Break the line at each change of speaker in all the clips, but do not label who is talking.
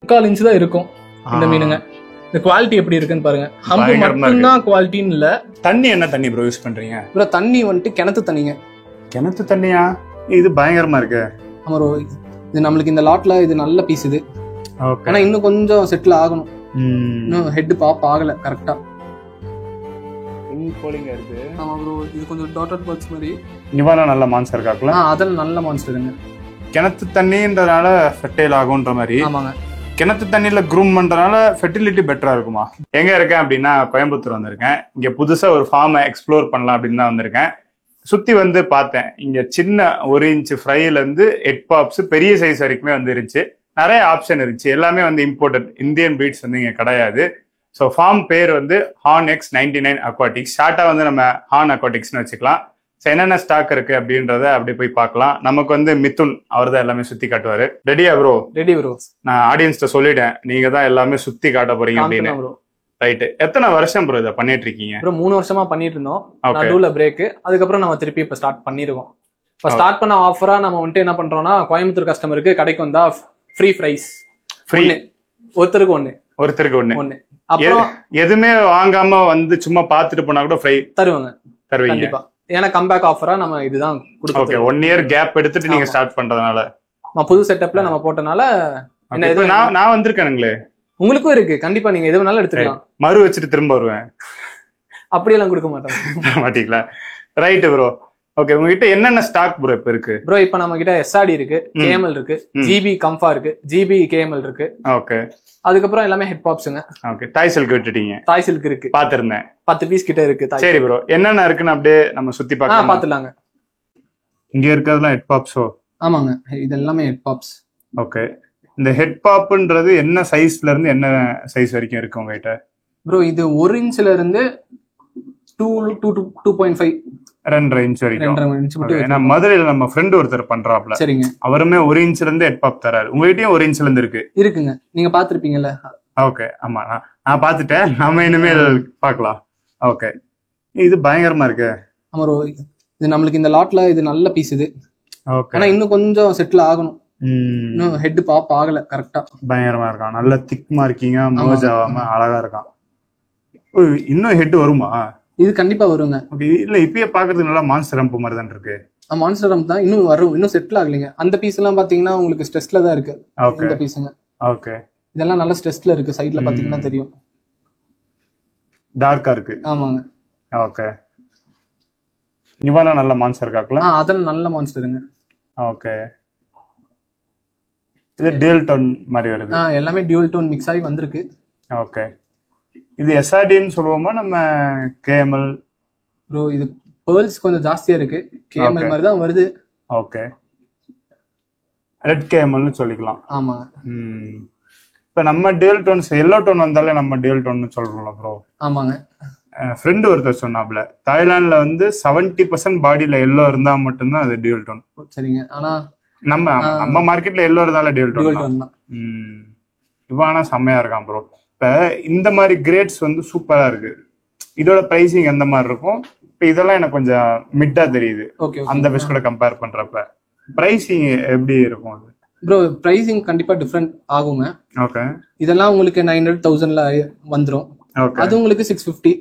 3/4 inch தான் இருக்கும் இந்த மீனுங்க. இந்த குவாலிட்டி எப்படி இருக்குன்னு பாருங்க. ஹம்பு மட்டும்தான் குவாலிட்டின்னு இல்ல.
தண்ணி என்ன தண்ணி ப்ரோ யூஸ் பண்றீங்க?
ப்ரோ தண்ணி வந்துட்டு கிணத்து தண்ணிங்க.
கிணத்து தண்ணியா? இது பயங்கரமா இருக்கு.
ஆமா ப்ரோ, இது நம்மளுக்கு இந்த லாட்ல இது நல்ல பீஸ் இது. ஆனா இன்னும் கொஞ்சம் செட்டில் ஆகணும். இன்னும் ஹெட் பாப் ஆகல கரெக்டா.
போலிங்க இருக்கு.
ஆமா ப்ரோ, இது கொஞ்சம் டாட்டட் பர்ட்ஸ் மாதிரி.
நிவானா நல்ல மான்ஸ்டர் காக்கல.
அதெல்லாம் நல்ல மான்ஸ்டருங்க.
கிணத்து தண்ணின்றதால ஃபெர்டைல் ஆகும்ன்ற மாதிரி.
ஆமாங்க.
கிணத்து தண்ணியில க்ரூம் பண்றதுனால ஃபெர்டிலிட்டி பெட்டரா இருக்குமா? எங்க இருக்கேன் அப்படின்னா கோயம்புத்தூர் வந்திருக்கேன். இங்க புதுசா ஒரு ஃபார்மை எக்ஸ்ப்ளோர் பண்ணலாம் அப்படின்னு தான் வந்திருக்கேன். சுத்தி வந்து பார்த்தேன். இங்க சின்ன 1 இன்ச் ஃப்ரைல இருந்து எட் பாப்ஸ் பெரிய சைஸ் வரைக்குமே வந்து இருந்துச்சு. நிறைய ஆப்ஷன் இருந்துச்சு. எல்லாமே வந்து இம்போர்ட்டட் இந்தியன் பீட்ஸ் வந்து இங்க கிடையாது. ஸோ ஃபார்ம் பேர் வந்து ஹார்ன் X99 அக்வாட்டிக்ஸ். ஷார்ட்டா வந்து நம்ம ஹார்ன் அக்வாட்டிக்ஸ்னு வச்சுக்கலாம். ஸோ என்னென்ன ஸ்டாக் இருக்கு அப்படின்றத அப்படி போய் பார்க்கலாம். நமக்கு வந்து மிதுன் அவர் தான் எல்லாமே சுத்தி காட்டுவாரு. ரெடியா ப்ரோ?
Ready bro.
நான் ஆடியன்ஸ்ட சொல்லிட்டேன், நீங்க தான் எல்லாமே சுத்தி காட்ட போறீங்க அப்படின்னு. ரைட். எத்தனை வருஷம் ப்ரோ இதை பண்ணிட்டு இருக்கீங்க?
ப்ரோ 3 வருஷமா பண்ணிட்டு இருந்தோம். நடுவுல பிரேக். அதுக்கப்புறம் நம்ம திருப்பி இப்ப ஸ்டார்ட் பண்ணிருக்கோம். இப்ப ஸ்டார்ட் பண்ண ஆஃபரா நம்ம வந்துட்டு என்ன பண்றோம்னா, கோயம்புத்தூர் கஸ்டமருக்கு கடைக்கு வந்தா ஃப்ரீ பிரைஸ். ஃப்ரீ ஒருத்தருக்கு ஒண்ணு. அப்புறம்
எதுவுமே வாங்காம வந்து சும்மா பாத்துட்டு போனா கூட ஃப்ரீ தருவீங்க.
கண்டிப்பா. ஏன்னா கம்பேக் ஆஃபரா நம்ம இதுதான் கொடுக்கிறோம்.
ஓகே, 1 இயர் கேப் எடுத்துட்டு நீங்க ஸ்டார்ட் பண்றதுனால
புது செட்டப்ல நம்ம போட்டனால
நான் வந்திருக்கேனுங்களே.
உங்களுக்கும் இருக்கு. கண்டிப்பா நீங்க எது வேணாலும் எடுத்துக்கலாம்.
மறு வச்சுட்டு திரும்ப வருவேன்.
அப்படியெல்லாம் கொடுக்க மாட்டோம்.
மாட்டீங்களா? Right bro. ஓகே, உங்ககிட்ட என்னென்ன ஸ்டாக் ப்ரோ இப்ப இருக்கு?
ப்ரோ இப்ப நம்ம கிட்ட SRD இருக்கு, KML இருக்கு, GB கம்ஃபா இருக்கு, GB KML இருக்கு.
ஓகே.
அதுக்கப்புறம் எல்லாமே ஹெட் பாப்ஸ்ங்க.
ஓகே. டாய் சில்க் விட்டுட்டீங்க? டாய் சில்க் இருக்கு, பாத்துறேன்.
10 பீஸ் கிட்ட இருக்கு.
சரி ப்ரோ, என்னென்ன இருக்குன்னு அப்படியே நம்ம சுத்தி பார்க்கலாம்.
பாத்துலாங்க.
இங்க இருக்கிறதுலாம் ஹெட் பாப்ஸோ?
ஆமாங்க, இது எல்லாமே ஹெட் பாப்ஸ்.
ஓகே. இந்த ஹெட் பாப்ன்றது என்ன சைஸ்ல இருந்து என்ன சைஸ் வரைக்கும் இருக்கு உங்ககிட்ட?
ப்ரோ இது 1 இன்ச்ல இருந்து 2.5
2.5 இன்ச் வரைக்கும். ஏன்னா மதுரையில நம்ம ஃப்ரெண்ட் ஒருத்தர் பண்றாப்ல. சரிங்க. அவருமே 1 இன்ச்ல இருந்து ஹெட் பாப் தராரு. உங்ககிட்டயும் 1 இன்ச்ல இருந்து இருக்குங்க.
நீங்க பாத்துருப்பீங்கல்ல.
ஓகே. ஆமா, நான் பாத்துட்டேன். நம்ம இனிமேல் பாக்கலாம். ஓகே. இது பயங்கரமா இருக்கு.
ஆமா ப்ரோ, இது நம்மளுக்கு இந்த லாட்ல இது நல்ல பீஸ் இது. ஓகே. ஆனா இன்னும் கொஞ்சம் செட்டில் ஆகணும். இன்னும் ஹெட் பாப் ஆகல கரெக்டா.
பயங்கரமா இருக்கான். நல்ல திக் மார்க்கிங்கா மர்ஜ் ஆகாம அழகா இருக்கான். இன்னும் ஹெட் வருமா?
இது கண்டிப்பா வருங்க.
இல்ல இப்பயே பாக்குறதுக்கு நல்லா மான்ஸ்டர் ரம்ப் மாதிரி தான் இருக்கு.
மான்ஸ்டர் ரம்ப் தான். இன்னும் வரும், இன்னும் செட்டில் ஆகலைங்க. அந்த பீஸ் எல்லாம் பாத்தீங்கன்னா உங்களுக்கு ஸ்ட்ரெஸ்ல தான் இருக்கு. இந்த பீஸுங்க. ஓகே. இதெல்லாம் நல்ல ஸ்ட்ரெஸ்ல இருக்கு. சைடுல பாத்தீங்கன்னா தெரியும்,
டார்க்கா இருக்கு.
ஆமாங்க.
ஓகே. நிவானா நல்ல மான்ஸ்டர் காக்கல.
அதெல்லாம் நல்ல மான்ஸ்டருங்க.
ஓகே. இது டியூல் டோன் மாதிரி வருது.
எல்லாமே டியூல் டோன் மிக்ஸ் ஆகி வந்திருக்கு.
ஓகே. இது SRDன்னு சொல்லுவோமா நம்ம KML?
ப்ரோ இது பேர்ல்ஸ் கொஞ்சம் ஜாஸ்தியா இருக்கு. KML மாதிரி தான் வருது.
ஓகே. ரெட் KMLனு சொல்லிக்கலாம்.
ஆமா.
இப்ப நம்ம டியூல் டோன்ஸ் எல்லோ டோன் வந்தாலே நம்ம டியூல் டோன்னு சொல்றோம்ல ப்ரோ.
ஆமாங்க.
ஃப்ரெண்ட் ஒருத்தர் சொன்னாப்ல, தாய்லாந்துல வந்து 70% பாடியில எல்லோ இருந்தா மட்டும்தான் அது டியூல் டோன். சரிங்க. ஆனா நம்ம மார்க்கெட்ல எல்லோ இருந்தால டியூல் டோன் தான். இப்போ ஆனா செம்மையா இருக்கான் ப்ரோ. இப்ப இந்த மாதிரி கிரேட்ஸ் வந்து சூப்பரா இருக்கு. இதோட பிரைசிங் எந்த மாதிரி இருக்கும்? இப்ப இதெல்லாம் எனக்கு கொஞ்சம் மிட்டா தெரியுது அந்த பெஸ்ட் கூட கம்பேர் பண்றப்ப. பிரைசிங் எப்படி இருக்கும் அது?
ப்ரோ பிரைசிங் கண்டிப்பா டிஃபரெண்ட் ஆகுங்க.
ஓகே.
இதெல்லாம் உங்களுக்கு 900,000ல வந்துரும். அது உங்களுக்கு 650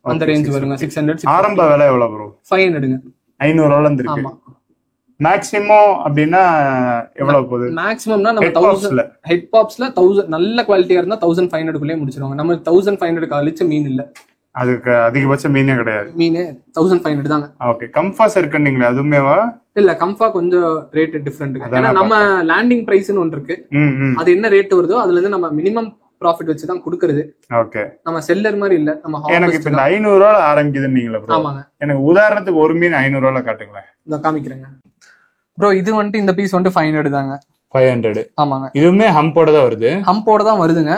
அந்த ரேஞ்ச் வருங்க. 600.
ஆரம்ப விலை எவ்வளவு ப்ரோ?
500ங்க.
500 இருந்து இருக்கு. ஆமா. மேக்ஸிமம் அப்படின்னா எவ்வளவு போகுது?
மேக்ஸிமம்னா நம்ம 1000 ஹெட் பாப்ஸ்ல 1000 நல்ல குவாலிட்டியா இருந்தா 1500 குள்ளே முடிச்சிருவாங்க. நம்ம 1500 கழிச்ச மீன் இல்ல.
அதுக்கு அதிகபட்ச மீனே கிடையாது.
மீன் 1500 தாங்க.
ஓகே. கம்ஃபாஸ் இருக்குன்னீங்களா, அதுமேவா?
இல்ல கம்ஃபா கொஞ்சம் ரேட் டிஃபரெண்ட். ஏன்னா நம்ம லேண்டிங் பிரைஸ்னு ஒன்று இருக்கு. அது என்ன ரேட் வருதோ அதுல இருந்து நம்ம மினிமம் ப்ராஃபிட் வச்சு தான் கொடுக்கிறது.
ஓகே.
நம்ம செல்லர் மாதிரி இல்ல. நம்ம
எனக்கு இப்ப 500 ரூபாய் ஆரம்பிக்குதுன்னீங்களா ப்ரோ? ஆமாங்க. எனக்கு உதாரணத்துக்கு ஒரு மீன் 500 ரூபாய் காட்டுங்களேன்.
இத காமிக்கிறேங்க ப்ரோ. இது வந்துட்டு இந்த பீஸ் வந்துட்டு 500 தாங்க.
500.
ஆமாங்க.
இதுவுமே ஹம்போட தான் வருது.
ஹம்போட தான் வருதுங்க.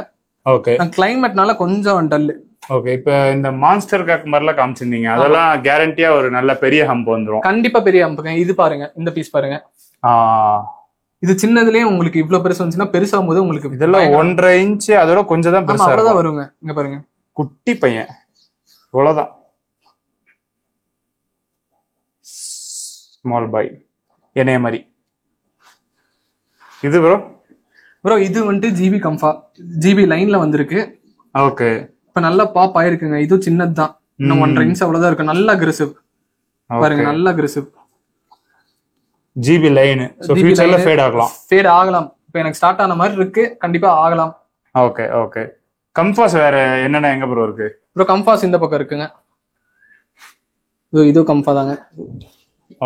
ஓகே.
கிளைமேட்னால கொஞ்சம் டல்.
ஓகே. இப்ப இந்த மான்ஸ்டர் காக் மாதிரிலாம் காமிச்சிருந்தீங்க, அதெல்லாம் கேரண்டியா ஒரு நல்ல பெரிய ஹம்ப் வந்துரும்.
கண்டிப்பா பெரிய ஹம்புங்க. இது பாருங்க, இந்த பீஸ் பாருங்க. இது சின்னதுலயே உங்களுக்கு இவ்வளவு பெருசு வந்துச்சுன்னா பெருசாகும் போது உங்களுக்கு
இதெல்லாம் 1.5 இன்ச் அதோட கொஞ்சம் தான் பெருசா
அவ்வளவுதான் வருங்க. இங்க பாருங்க,
குட்டி பையன் இவ்வளவுதான். ஸ்மால் பாய் என்னைய மாதிரி. இது ப்ரோ
ப்ரோ இது வந்துட்டு ஜிபி கம்ஃபா, ஜிபி லைன்ல வந்திருக்கு.
ஓகே.
இப்ப நல்லா பாப் ஆயிருக்குங்க. இது சின்னதுதான், இன்னும் 1.5 இன்ச் அவ்வளவுதான் இருக்கு. நல்ல அக்ரெசிவ் பாருங்க, நல்ல அக்ரெசிவ்
ஜிபி லைன். சோ ஃபியூச்சர்ல ஃபேட் ஆகலாம்.
இப்ப எனக்கு ஸ்டார்ட் ஆன மாதிரி இருக்கு, கண்டிப்பா ஆகலாம்.
Okay okay. கம்பாஸ் வேற என்னென்ன எங்க ப்ரோ இருக்கு?
ப்ரோ கம்பாஸ் இந்த பக்கம் இருக்குங்க. இது கம்ஃபா தாங்க.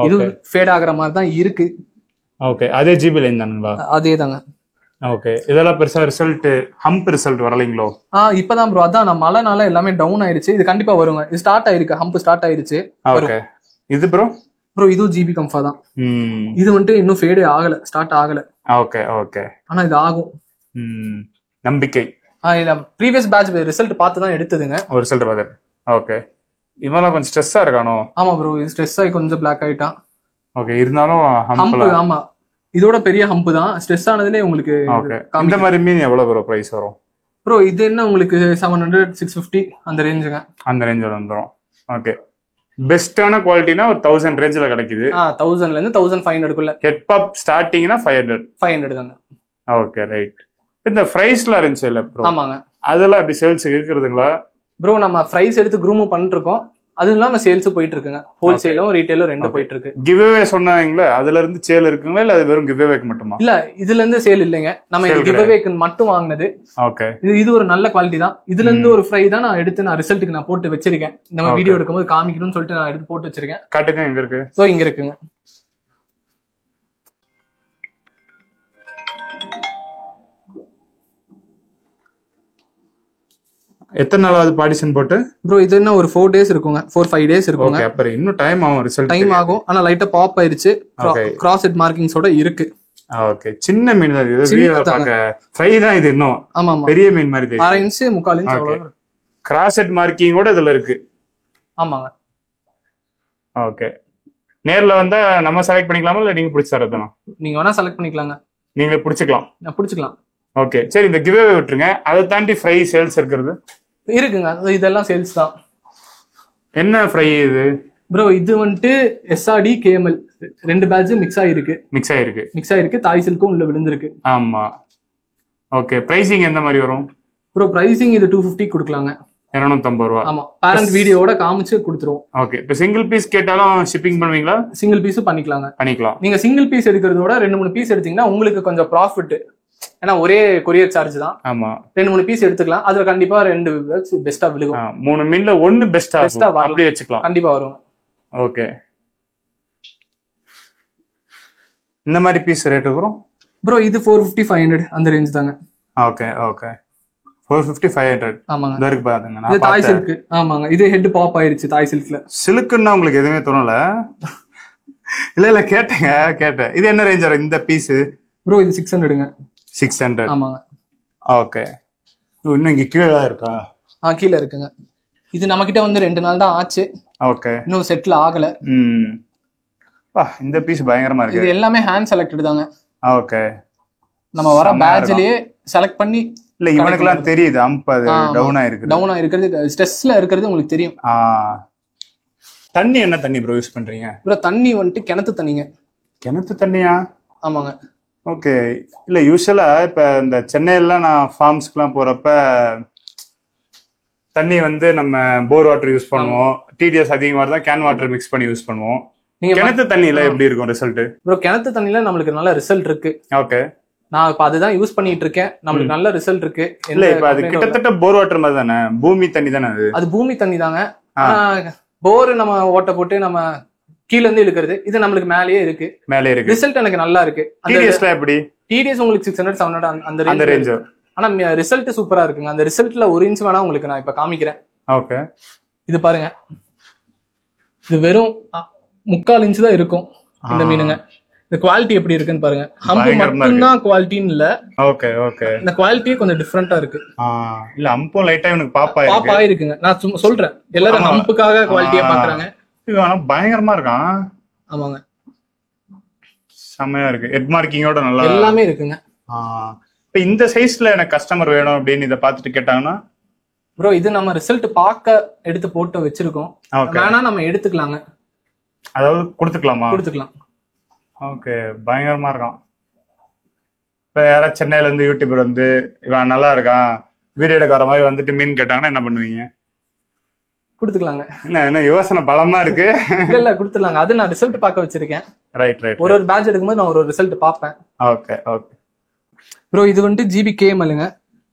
இது ஃபேட் ஆகுற மாதிரி தான் இருக்கு.
ஓகே. அதே ஜிபி லைன் தானுங்களா?
அதே தாங்க.
ஓகே. இதெல்லாம் பெருசா ரிசல்ட் ஹம்ப் ரிசல்ட் வரலைங்களோ?
இப்பதான் ப்ரோ, அதான் நான் மழைனால எல்லாமே டவுன் ஆயிருச்சு. இது கண்டிப்பா வருங்க. இது ஸ்டார்ட் ஆயிருக்கு, ஹம்ப் ஸ்டார்ட் ஆயிருச்சு.
ஓகே. இது ப்ரோ
இது ஜிபி கம்ஃபா தான். இது வந்துட்டு இன்னும் ஃபேடே ஆகல, ஸ்டார்ட் ஆகல.
Okay okay.
ஆனா இது ஆகும்
நம்பிக்கை.
இல்ல ப்ரீவியஸ் பேட்ச் ரிசல்ட் பார்த்து தான் எடுத்ததுங்க.
ஒரு ரிசல்ட் பாரு. ஓகே. இவெல்லாம் கொஞ்சம் ஸ்ட்ரெஸ்ஸா இருக்கானோ?
ஆமா ப்ரோ, இது ஸ்ட்ரெஸ் ஆகி கொஞ்சம் பிளாக் ஆயிட்டான்.
ஓகே. இருந்தாலும்
ஹம்ப், ஆமா இதோட பெரிய ஹம்ப் தான். ஸ்ட்ரெஸ் ஆனதுலே உங்களுக்கு.
இந்த மாதிரி மீன் எவ்வளவு ப்ரோ பிரைஸ் வரும்?
ப்ரோ இது என்ன உங்களுக்கு 700 650 அந்த ரேஞ்சுங்க.
அந்த ரேஞ்சில் வந்துடும். ஓகே. பெஸ்டான குவாலிட்டினா ஒரு 1000 ரேஞ்சில கிடைக்குது.
1000ல இருந்து 1500 குள்ள.
ஹெட் பாப் ஸ்டார்டிங்னா 500
தாங்க.
Okay right. இந்த ஃப்ரைஸ்லாம் இருந்துச்சு இல்ல ப்ரோ?
ஆமாங்க.
அதெல்லாம் எப்படி சேல்ஸ் இருக்குதுங்களா?
ப்ரோ நம்ம ஃப்ரைஸ் எடுத்து க்ரூம் பண்ணிட்டு இருக்கோம். அது இல்லாம சேல்ஸ் போயிட்டு இருக்குங்க. ஹோல்சேலும் ரீட்டைலும் ரெண்டு போயிட்டு இருக்கு.
கிவ்அவே சொன்னாங்களே, அதுல இருந்து சேல் இருக்குங்களா இல்ல அது வெறும் கிவ்அவேக்கு மட்டுமா?
இல்ல இதுல இருந்து சேல் இல்லைங்க. நம்ம இது கிவ்அவேக்கு மட்டும் வாங்குனது.
ஓகே.
இது ஒரு நல்ல குவாலிட்டி தான். இதுல இருந்து ஒரு ஃப்ரை தான் நான் எடுத்து ரிசல்ட்டுக்கு நான் போட்டு வச்சிருக்கேன். நம்ம வீடியோ எடுக்கும்போது காமிக்கணும்னு சொல்லிட்டு நான் எடுத்து போட்டு வச்சிருக்கேன்.
காட்டுங்க எங்க இருக்கு.
சோ இங்க இருக்குங்க.
எத்தனை நாள் ஆகுது பாடிஷன் போட்டு?
ப்ரோ இது என்ன ஒரு 4 days இருக்குங்க. 4-5 days இருக்குங்க.
ஓகே. அப்புறம் இன்னும் டைம் ஆகும், ரிசல்ட்
டைம் ஆகும். ஆனா லைட்டா பாப் ஆயிருச்சு. கிராஸ் ஹெட் மார்க்கிங்ஸோட இருக்கு.
ஓகே. சின்ன மீன் தான் இது. வீடியோல பார்க்க ஃப்ரை தான் இது. இன்னும்
ஆமா
பெரிய மீன் மாதிரி தெரியும்.
1/2 இன்ச் 3/4 இன்ச் அவ்வளவு.
கிராஸ் ஹெட் மார்க்கிங்கோட இதுல இருக்கு.
ஆமாங்க.
ஓகே. நேர்ல வந்தா நம்ம செலக்ட் பண்ணிக்கலாமா இல்ல நீங்க பிடிச்சு தரதுனா?
நீங்க வேணா செலக்ட் பண்ணிக்கலாங்க.
நீங்களே பிடிச்சுக்கலாம்.
நான் பிடிச்சுக்கலாம்.
ஓகே. சரி, இந்த கிவ்அவே விட்டுருங்க. அதை தாண்டி ஃப்ரை சேல்ஸ் இருக்கிறது
இருக்குங்க. இதெல்லாம் சேல்ஸ் தான்.
என்ன ஃப்ரை இது
ப்ரோ? இது வந்துட்டு எஸ்ஆர்டி கேஎம்எல் 2 பேட்ச் மிக்ஸ் ஆயிருக்கு. தாய் சில்க்கும் உள்ள விழுந்திருக்கு.
ஆமா. ஓகே. பிரைசிங் எந்த மாதிரி வரும்
ப்ரோ? பிரைசிங் இது 250 கொடுக்கலாங்க.
250 ரூபா.
ஆமா, பேரண்ட் வீடியோவோட காமிச்சு கொடுத்துருவோம்.
ஓகே. இப்போ சிங்கிள் பீஸ் கேட்டாலும் ஷிப்பிங் பண்ணுவீங்களா?
சிங்கிள் பீஸும் பண்ணிக்கலாம்.
நீங்க
சிங்கிள் பீஸ் எடுக்கிறதோட 2-3 பீஸ் எடுத்தீங்கன்னா உங்களுக்கு கொஞ்சம் ப்ராஃபிட். ஏன்னா ஒரே கொரியர் சார்ஜ் தான்.
ஆமா.
2-3 பீஸ் எடுத்துக்கலாம். அதுல கண்டிப்பா 2 பெஸ்டா விழுகும்.
3 மீன்ல 1 பெஸ்டா அப்படி வச்சுக்கலாம்.
கண்டிப்பா வரும்.
ஓகே. இந்த மாதிரி பீஸ் ரேட் வரும்
ப்ரோ? இது 450-500 அந்த ரேஞ்ச் தாங்க.
Okay okay. 450-500.
ஆமாங்க.
இந்த இருக்கு பாருங்க.
இது தாய் சில்க். ஆமாங்க. இது ஹெட் பாப் ஆயிருச்சு தாய் சில்க்ல.
சில்க்னா உங்களுக்கு எதுவுமே தோணல? இல்ல கேட்டேன். இது என்ன ரேஞ்ச் வரும் இந்த பீஸ்?
ப்ரோ இது 600ங்க.
600.
ஆமாங்க.
ஓகே. இன்னும் இங்க கீழே இருக்கா?
கீழே இருக்குங்க. இது நம்ம கிட்ட வந்து 2 நாள் தான் ஆச்சு.
ஓகே.
இன்னும் செட்டில் ஆகல.
இந்த பீஸ் பயங்கரமா இருக்கு.
இது எல்லாமே ஹேண்ட் செலக்டட் தாங்க.
ஓகே.
நம்ம வர பேட்ச்லயே செலக்ட் பண்ணி.
இல்ல இவனுக்குலாம் தெரியுது அம்ப் அது டவுன்
ஆயிருக்கிறது ஸ்ட்ரெஸ்ல இருக்கிறது உங்களுக்கு தெரியும்.
தண்ணி என்ன தண்ணி ப்ரோ யூஸ் பண்றீங்க?
ப்ரோ தண்ணி வந்துட்டு கிணத்து தண்ணிங்க.
கிணத்து தண்ணியா?
ஆமாங்க.
ஓகே. இல்ல யூஸ்வலா இப்ப இந்த சென்னையிலாம் நான் ஃபார்ம்ஸ்க்குலாம் போறப்ப தண்ணி வந்து நம்ம போர் வாட்டர் யூஸ் பண்ணுவோம். டிடிஎஸ் அதிகமா இருந்தா கேன் வாட்டர் மிக்ஸ் பண்ணி யூஸ் பண்ணுவோம். கிணத்து தண்ணியில எப்படி இருக்கும் ரிசல்ட்?
ப்ரோ கிணத்து தண்ணியில நம்மளுக்கு நல்ல ரிசல்ட் இருக்கு.
ஓகே.
நான் இப்ப அதுதான் யூஸ் பண்ணிட்டு இருக்கேன். நம்மளுக்கு நல்ல ரிசல்ட் இருக்கு.
இல்ல இப்ப அது கிட்டத்தட்ட போர் வாட்டர் மாதிரி தானே? பூமி தண்ணி தானே அது? அது
பூமி தண்ணி தாங்க. போர் நம்ம ஓட்ட போட்டு நம்ம கீழ இருந்து இழுக்கிறது. இது நம்மளுக்கு மேலேயே இருக்கு. ரிசல்ட் எனக்கு நல்லா இருக்கு.
டிடிஎஸ்ல எப்படி?
டிடிஎஸ் உங்களுக்கு 600-700 அந்த ரேஞ்ச். ஆனா ரிசல்ட் சூப்பரா இருக்குங்க. அந்த ரிசல்ட்ல 1 இன்ச் வேணா உங்களுக்கு நான் இப்ப காமிக்கிறேன்.
ஓகே.
இது பாருங்க. இது வெறும் 3/4 இன்ச் தான் இருக்கும் இந்த மீனுங்க. இந்த குவாலிட்டி எப்படி இருக்குன்னு பாருங்க. ஹம்ப் மட்டும் தான் குவாலிட்டின்னு இல்ல.
Okay okay.
இந்த குவாலிட்டியே கொஞ்சம் டிஃபரெண்டா இருக்கு.
இல்ல ஹம்பும் லைட்டா எனக்கு
பாப்பா இருக்குங்க. நான் சொல்றேன், எல்லாரும் ஹம்புக்காக குவாலிட்டியா பாக்குறாங்க.
பயங்கரமா இருக்கான்.
ஆமாங்க.
செமையா இருக்கு. ஹெட் மார்க்கிங்கோட நல்லா
எல்லாமே இருக்குங்க.
இப்ப இந்த சைஸ்ல எனக்கு கஸ்டமர் வேணும் அப்படின்னு இத பாத்துட்டு கேட்டாங்கன்னா
ப்ரோ இது நம்ம ரிசல்ட் பார்க்க எடுத்து போட்டு வச்சிருக்கோம். வேணா நம்ம எடுத்துக்கலாங்க.
அதாவது கொடுத்துக்கலாம்.
ஓகே.
பயங்கரமா இருக்கான். இப்ப யாராவது சென்னையில இருந்து யூடியூபர் வந்து இவன் நல்லா இருக்கான் வீடியோ எடுக்க வர மாதிரி வந்துட்டு மீன் கேட்டாங்கன்னா என்ன பண்ணுவீங்க?
கொடுத்துக்கலாங்க.
என்ன யோசனை பலமா இருக்கு.
இல்ல கொடுத்துடலாங்க. அது நான் ரிசல்ட் பார்க்க வச்சிருக்கேன்.
Right right.
ஒரு பேட்ச் எடுக்கும்போது நான் ஒரு ரிசல்ட் பார்ப்பேன்.
ஓகே ஓகே
ப்ரோ இது வந்து GBKMLங்க.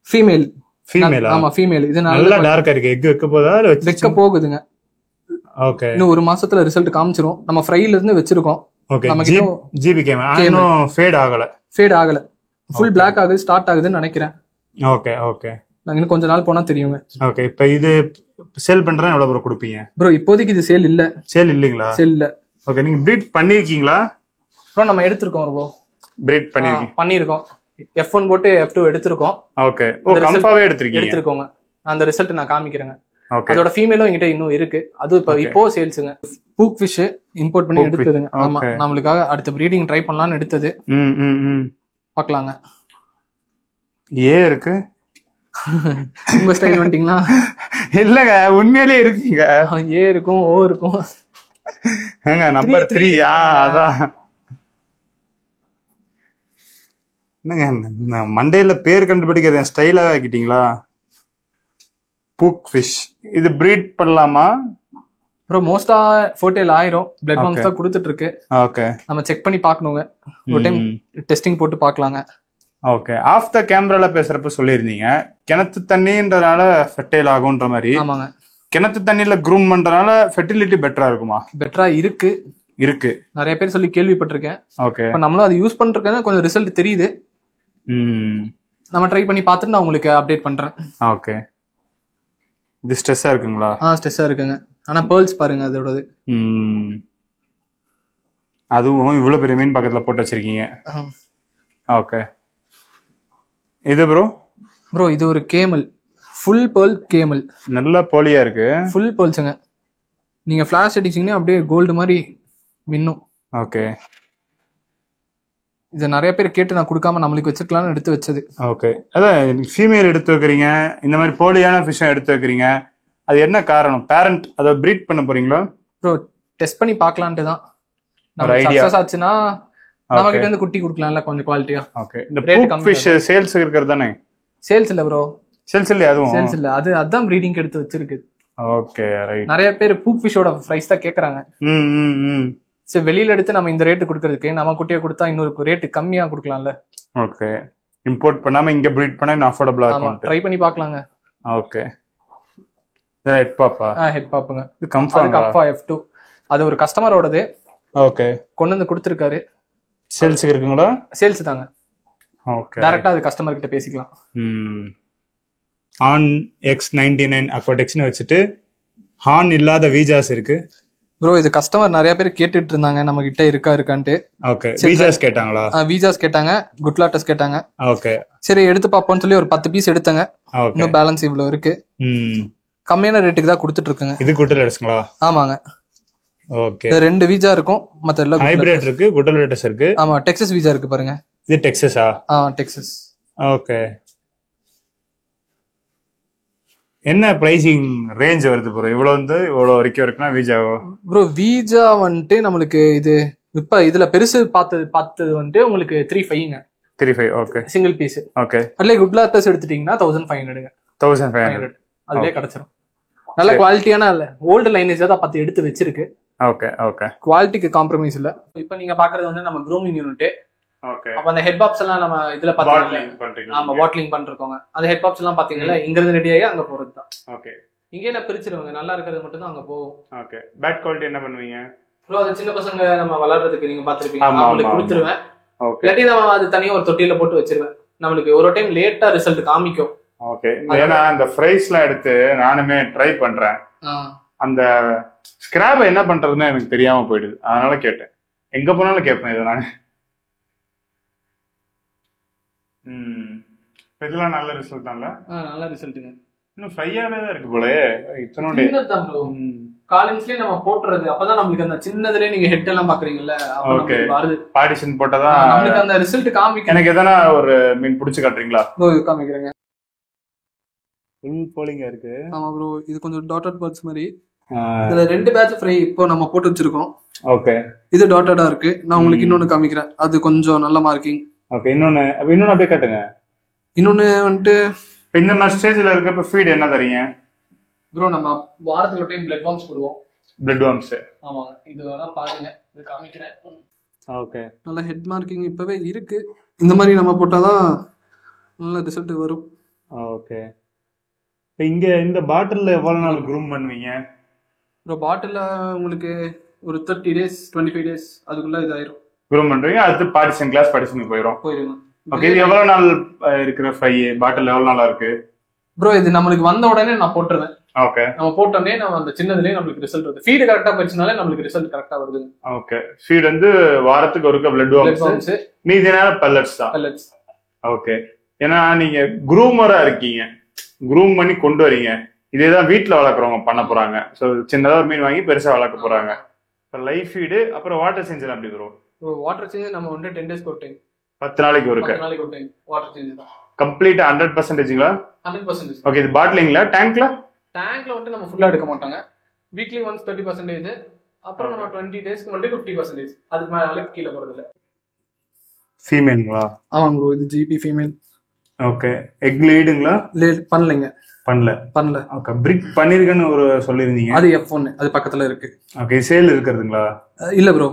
ஃபீமேல்.
ஃபீமேல்.
ஆமா ஃபீமேல். இது
நல்லா டார்க்கா இருக்கு. எக் வைக்க போதா இல்ல
வைக்க போகுதுங்க. ஓகே. இன்னும் ஒரு மாசத்துல ரிசல்ட் காமிச்சிரும். நம்ம ஃப்ரைல இருந்து வச்சிருக்கோம்.
ஓகே. GBKML இன்னும் ஃபேட் ஆகல. ஃபுல் பிளாக் ஆகுது, ஸ்டார்ட் ஆகுதுன்னு நினைக்கிறேன். Okay okay. நாங்க இன்னும் கொஞ்ச நாள் போனா தெரியுங்க. ஓகே. இப்போ இது சேல் பண்றேன் எவ்வளவு ப்ரோ கொடுப்பீங்க? ப்ரோ இப்போதைக்கு இது சேல் இல்லைங்களா? சேல் இல்ல. ஓகே. நீங்க பிரீட் பண்ணிருக்கீங்களா? ப்ரோ நம்ம எடுத்துறோம் ப்ரோ. பிரீட் பண்ணிருக்கோம். F1 போட்டு F2 எடுத்துறோம். ஓகே. ஓ கன்ஃபார்மே எடுத்துறோங்க. அந்த ரிசல்ட் நான் காமிக்கிறேங்க. ஓகே. அதோட ஃபீமேலும் என்கிட்ட இன்னும் இருக்கு. அது இப்போ சேல்ஸ்ங்க. பூக் ஃபிஷ் இம்போர்ட் பண்ணி எடுத்ததுங்க. ஆமா நமளுக்காக அடுத்த பிரீடிங் ட்ரை பண்ணலாம்னு எடுத்தது. பார்க்கலாங்க. ஏ இருக்கு. உங்க ஸ்டைல் வந்துட்டீங்களா? இல்லங்க உண்மையிலே இருக்குங்க. ஏ இருக்கும், ஓ இருக்கும். ஏங்க நம்பர் 3 அதான். என்னங்க மண்டேல பேர் கண்டுபிடிக்கிறது ஸ்டைலா ஆக்கிட்டீங்களா? பூக் ஃபிஷ் இது பிரீட் பண்ணலாமா? ப்ரோ மோஸ்டா ஃபோர்டேல் ஆயிரும். பிளட் மார்க்ஸ் தான் கொடுத்துட்டு இருக்கு. ஓகே. நம்ம செக் பண்ணி பார்க்கணுங்க. ஒரு டைம் டெஸ்டிங் போட்டு பார்க்கலாங்க. ஓகே. ஆஃப் த கேமரால பேசுறப்ப சொல்லியிருந்தீங்க கிணத்து தண்ணின்றதுனால ஃபெர்டைல் ஆகும்ன்ற மாதிரி. ஆமாங்க. கிணத்து தண்ணியில க்ரூம் பண்றதுனால ஃபெர்டிலிட்டி பெட்டரா இருக்குமா? பெட்டரா இருக்கு. நிறைய பேர் சொல்லி கேள்விப்பட்டிருக்கேன். ஓகே. இப்போ நம்மளும் அது யூஸ் பண்றதுக்கு கொஞ்சம் ரிசல்ட் தெரியுது. நம்ம ட்ரை பண்ணி பார்த்துட்டு நான் உங்களுக்கு அப்டேட் பண்றேன். ஓகே. இது ஸ்ட்ரெஸ்ஸா இருக்குங்களா? ஸ்ட்ரெஸ்ஸா இருக்குங்க. ஆனா பேர்ல்ஸ் பாருங்க அதோடது. அதுவும் இவ்வளவு பெரிய மீன் பக்கத்துல போட்டு வச்சிருக்கீங்க. ஓகே. இது ப்ரோ இது ஒரு கேமல். Full pearl camel. நல்ல போலியா இருக்கு. ஃபுல் பேர்ல்ஸ்ங்க. நீங்க ஃபிளாஷ் அடிச்சீங்கன்னா அப்படியே கோல்டு மாதிரி மின்னும். ஓகே. இத நிறைய பேர் கேட்டு நான் கொடுக்காம நம்மளுக்கு வச்சிருக்கலாம்னு எடுத்து வச்சது. ஓகே. அதான் ஃபீமேல் எடுத்து வைக்கிறீங்க, இந்த மாதிரி போலியான ஃபிஷ்ஷை எடுத்து வைக்கிறீங்க. அது என்ன காரணம்? பேரண்ட் அதை பிரீட் பண்ண போறீங்களா? ப்ரோ டெஸ்ட் பண்ணி பார்க்கலான்ட்டு தான். நம்ம சக்சஸ் ஆச்சுன்னா நம்ம கிட்ட இருந்து குட்டி கொடுக்கலாம்ல கொஞ்சம் குவாலிட்டியா. ஓகே. இந்த பூக் ஃபிஷ் சேல்ஸ் இருக்கிறது தானே? சேல்ஸ் இல்ல ப்ரோ. சேல்ஸ் இல்ல அதுவும். சேல்ஸ் இல்ல. அதான் பிரீடிங் எடுத்து வச்சிருக்கு. Okay right. நிறைய பேர் பூக் ஃபிஷோட பிரைஸ் தான் கேக்குறாங்க. சரி வெளியில எடுத்து நம்ம இந்த ரேட் கொடுக்கறதுக்கு நம்ம குட்டியை கொடுத்தா இன்னொரு ரேட் கம்மியா கொடுக்கலாம்ல. ஓகே. இம்போர்ட் பண்ணாம இங்க பிரீட் பண்ணா இன்னும் அஃபோர்டபிளா இருக்கும். ட்ரை பண்ணி பார்க்கலாங்க. ஓகே. ஹெட் பாப்பா? ஹெட் பாப்புங்க. இது கன்ஃபார்ம் கப்பா F2. அது ஒரு கஸ்டமரோடது. ஓகே. கொண்டு வந்து கொடுத்திருக்காரு. சேல்ஸ்க்கு இருக்குங்களா? சேல்ஸ் தாங்க. ஓகே. டைரக்டா அது கஸ்டமர் கிட்ட பேசிக்கலாம். ஆன் X99 அக்வாடெக்ஸ்னு வச்சுட்டு ஹார்ன் இல்லாத வீஜாஸ் இருக்கு. ப்ரோ இது கஸ்டமர் நிறைய பேர் கேட்டுட்டு இருந்தாங்க நம்ம கிட்ட இருக்கான்ட்டு. ஓகே. வீஜாஸ் கேட்டாங்களா? வீஜாஸ் கேட்டாங்க, குட்லாட்டஸ் கேட்டாங்க. ஓகே. சரி எடுத்து பாப்போம்னு சொல்லி ஒரு 10 பீஸ் எடுத்தங்க. இன்னும் பேலன்ஸ் இவ்வளவு இருக்கு. கம்மியான ரேட்டுக்கு தான் கொடுத்துட்டு இருக்குங்க. இது குட்லாட்டஸ்ங்களா? ஆமாங்க. ஓகே. ரெண்டு வீஜா இருக்கும். மத்த எல்லாம் ஹைபிரிட் இருக்கு, குட்லாட்டஸ் இருக்கு. ஆமா டெக்சாஸ் வீஜா இருக்கு பாருங்க. இது டெக்சாஸா? டெக்சாஸ். ஓகே. என்ன பிரைசிங் ரேஞ்ச் வருது ப்ரோ? இவ்வளவு வரைக்கும் இருக்குன்னா வீஜா ப்ரோ? வீஜா வந்துட்டு நம்மளுக்கு இது இப்ப இதுல பெருசு பார்த்தது வந்துட்டு உங்களுக்கு 3,500ங்க. 3,500. ஓகே. Single piece. ஓகே. அதுல குட்லாட்டஸ் எடுத்துட்டீங்கன்னா 1,500ங்க. 1,500 அதுலயே கிடைச்சிரும். நல்ல குவாலிட்டியான ஓல்டு லைனேஜ் தான் 10 எடுத்து வச்சிருக்கு. Okay okay. குவாலிட்டிக்கு காம்ப்ரமைஸ் இல்ல. இப்போ நீங்க பாக்குறது வந்து நம்ம க்ரூமிங் யூனிட். ஓகே. அப்ப அந்த ஹெட் பாப்ஸ் எல்லாம் நம்ம இதுல பாத்தீங்கன்னா ஆமா வாட்லிங் பண்றோங்க. அந்த ஹெட் பாப்ஸ் எல்லாம் பாத்தீங்கன்னா இங்க இருந்து ரெடி ஆகி அங்க போறது தான். ஓகே. இங்கே நான் பிரிச்சிருவாங்க. நல்லா இருக்கிறது மட்டும் தான் அங்க போகும். ஓகே. பேட் குவாலிட்டி என்ன பண்ணுவீங்க ப்ரோ? அது சின்ன பசங்க நம்ம வளர்றதுக்கு நீங்க பாத்துருப்பீங்க. அவங்களுக்கு கொடுத்துருவேன். ஓகே. இல்லாட்டி நம்ம அது தனியா ஒரு தொட்டியில போட்டு வச்சிருவேன். நம்மளுக்கு ஒரு டைம் லேட்டா ரிசல்ட் காமிக்கும். ஓகே. ஏன்னா அந்த ஃப்ரைஸ்லாம் எடுத்து நானுமே ட்ரை பண்றேன். அந்த ஸ்கிராப் என்ன பண்றதுன்னு எனக்கு தெரியாம போயிடுது. அதனால கேட்டேன். எங்க போனாலும் கேட்பேன் இதை நான். இதெல்லாம் நல்ல ரிசல்ட் தான்ல? நல்ல ரிசல்ட்டுங்க. இன்னும் ஃப்ரையாவே தான் இருக்கு போல. இத்தனோட காலேஜ்லயே நம்ம போட்டுறது. அப்பதான் நம்மளுக்கு அந்த சின்னதுலயே நீங்க ஹெட் எல்லாம் பாக்குறீங்கல்ல. ஓகே. பார்ட்டிஷன் போட்டதான் நம்மளுக்கு அந்த ரிசல்ட் காமிக்கும். எனக்கு எதனா ஒரு மீன் புடிச்சு காட்டுறீங்களா? காமிக்கிறேங்க. ஃபுல் போலிங்கா இருக்கு. ஆமா ப்ரோ. இது கொஞ்சம் டாட்டட் பேர்ட்ஸ் மாதிரி. இதுல 2 பேட்ச் ஃப்ரை இப்போ நம்ம போட்டு வச்சிருக்கோம். ஓகே. இது டாட்டடா இருக்கு. நான் உங்களுக்கு இன்னொன்னு காமிக்கிறேன். அது கொஞ்சம் நல்ல மார்க்கிங். ஓகே, இன்னொன்னு அப்படியே காட்டுங்க.
இன்னொன்னு வந்துட்டு
இந்த மாதிரி ஸ்டேஜ்ல இருக்கப்ப ஃபீட் என்ன தரீங்க
ப்ரோ? நம்ம வாரத்துக்கு ஒரு டைம் பிளட் வார்ம்ஸ் போடுவோம்.
Blood worms.
ஆமாங்க, இது வேணா பாருங்க, இது காமிக்கிறேன்.
ஓகே,
நல்ல ஹெட் மார்க்கிங் இப்பவே இருக்கு. இந்த மாதிரி நம்ம போட்டாதான் நல்ல ரிசல்ட் வரும்.
ஓகே, இங்க இந்த பாட்டில்ல எவ்வளவு நாள் க்ரூம் பண்ணுவீங்க
ப்ரோ? பாட்டில்ல உங்களுக்கு ஒரு 30 days 25 days அதுக்குள்ள இதாயிரும்.
க்ரூம் பண்றீங்க, அடுத்து பார்ட்டிஷன் கிளாஸ் பார்ட்டிஷன் போயிடும். ஓகே, இது எவ்வளவு நாள் இருக்கிற ஃப்ரை? பாட்டில் எவ்வளவு நாளா இருக்கு
ப்ரோ? இது நம்மளுக்கு வந்த உடனே நான் போட்டுருவேன்.
ஓகே,
நம்ம போட்டோடனே நம்ம அந்த சின்னதுலயே நம்மளுக்கு ரிசல்ட் வருது. ஃபீட் கரெக்டா போச்சுனாலே நம்மளுக்கு ரிசல்ட் கரெக்டா வருது.
ஓகே, ஃபீட் வந்து வாரத்துக்கு ஒருக்க பிளட் வார்ம்ஸ், மீதி நேரம் பெல்லட்ஸ் தான்.
பெல்லட்ஸ்.
ஓகே, ஏன்னா நீங்க க்ரூமரா இருக்கீங்க, க்ரூம் பண்ணி கொண்டு வரீங்க. இதேதான் வீட்டுல வளர்க்குறவங்க பண்ண போறாங்க. ஸோ சின்னதா ஒரு மீன் வாங்கி பெருசா வளர்க்க போறாங்க. லைஃப் ஃபீடு அப்புறம் வாட்டர் சேஞ்ச் அப்படி வரும்.
வாட்டர் சேஞ்ச் நம்ம வந்து 10 days ஒரு டைம்,
10 நாளைக்கு ஒருக்க.
10 நாளைக்கு ஒரு டைம் வாட்டர் சேஞ்ச் தான்.
கம்ப்ளீட்டா 100%ங்களா?
100%.
ஓகே, இது பாட்டிலிங்களா டேங்க்ல?
டேங்க்ல வந்து நம்ம ஃபுல்லா எடுக்க மாட்டாங்க. வீக்லி ஒன்ஸ் 30%, அப்புறம் நம்ம 20 daysக்கு வந்து 50%. அதுக்கு மேல கீழே போறது இல்ல.
ஃபீமேலுங்களா?
ஆமாங்க ப்ரோ, இது ஜிபி ஃபீமேல்.
ஓகே, எக் லேடுங்களா?
லேட் பண்ணலைங்க. பண்ணல.
ஓகே, பிரிக் பண்ணிருக்கேன்னு ஒரு சொல்லிருந்தீங்க.
அது F1, அது பக்கத்துல இருக்கு.
ஓகே, சேல் இருக்குதுங்களா?
இல்ல ப்ரோ,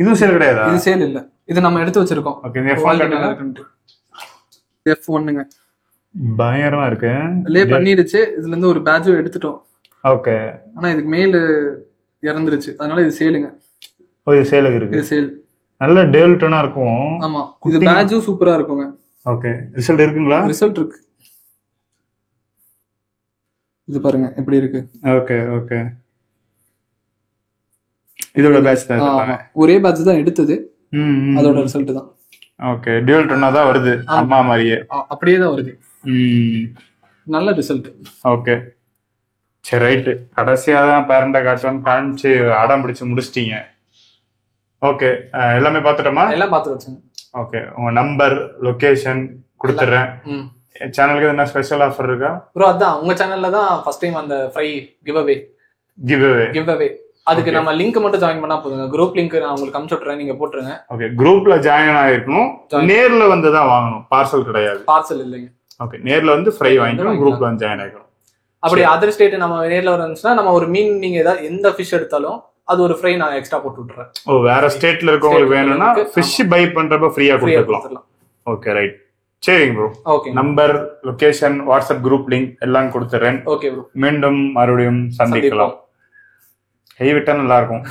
இதுவும் சேல் கிடையாதா?
இது சேல் இல்ல, இது நம்ம எடுத்து வச்சிருக்கோம்.
ஓகே, இந்த F1
F1ங்க
பயங்கரமா இருக்கு.
லே பண்ணிடுச்சு. இதுல இருந்து ஒரு பேட்சும் எடுத்துட்டோம்.
ஓகே,
ஆனா இதுக்கு மேல் இறந்துருச்சு, அதனால இது சேலுங்க.
ஓ, இது சேலுக்கு இருக்கு.
இது சேல்.
நல்ல டேல்டனா இருக்கும்.
ஆமா, இது பேட்சும் சூப்பரா இருக்குங்க.
ஓகே, ரிசல்ட் இருக்குங்களா?
ரிசல்ட் இருக்கு. இது பாருங்க எப்படி இருக்கு.
ஓகே, ஓகே, இதோட பேட்ச் தான்.
ஒரே பேட்ச் தான் எடுத்தது, அதோட ரிசல்ட் தான்.
ஓகே, டியூல் டோனா தான் வருது, அம்மா மாதிரியே
அப்படியே தான் வருது. நல்ல ரிசல்ட்.
ஓகே, சரி, ரைட்டு. கடைசியா தான் பேரண்ட காட்டுன்னு காமிச்சு அடம் பிடிச்சு முடிச்சிட்டீங்க. ஓகே, எல்லாமே பாத்துட்டோமா? எல்லாம்
பாத்து வச்சுங்க.
ஓகே, உங்க நம்பர், லொகேஷன் கொடுத்துறேன். சேனலுக்கு என்ன ஸ்பெஷல் ஆஃபர் இருக்கா
ப்ரோ? அதான் உங்க சேனல்ல தான் ஃபர்ஸ்ட் டைம் அந்த ஃப்ரை கிவ் அவே. அதுக்கு நம்ம லிங்க் மட்டும் ஜாயின் பண்ணா போதுங்க. குரூப் லிங்க் நான் உங்களுக்கு அனுப்பிச்சு விட்டுறேன், நீங்க போட்டுருங்க.
ஓகே, குரூப்ல ஜாயின் ஆயிருக்கணும். நேர்ல வந்து தான் வாங்கணும், பார்சல் கிடையாது.
பார்சல் இல்லைங்க.
ஓகே, நேர்ல வந்து ஃப்ரை வாங்கிக்கணும், குரூப்ல வந்து ஜாயின் ஆயிக்கணும்.
அப்படி அதர் ஸ்டேட் நம்ம நேர்ல வரணும்னா நம்ம ஒரு மீன் நீங்க ஏதாவது எந்த ஃபிஷ் எடுத்தாலும் அது ஒரு ஃப்ரை நான் எக்ஸ்ட்ரா போட்டு விட்டுறேன்.
ஓ, வேற ஸ்டேட்ல இருக்கவங்களுக்கு வேணும்னா ஃபிஷ் பை பண்றப்ப ஃப்ரீயா கொடுத்துக்கலாம். Okay, right. சரிங்க bro.
Okay,
number, location, WhatsApp group link எல்லாம் கொடுத்துறேன்.
ஓகே ப்ரோ,
மீண்டும் மறுபடியும் சந்திக்கலாம். கைவிட்டா நல்லா இருக்கும்.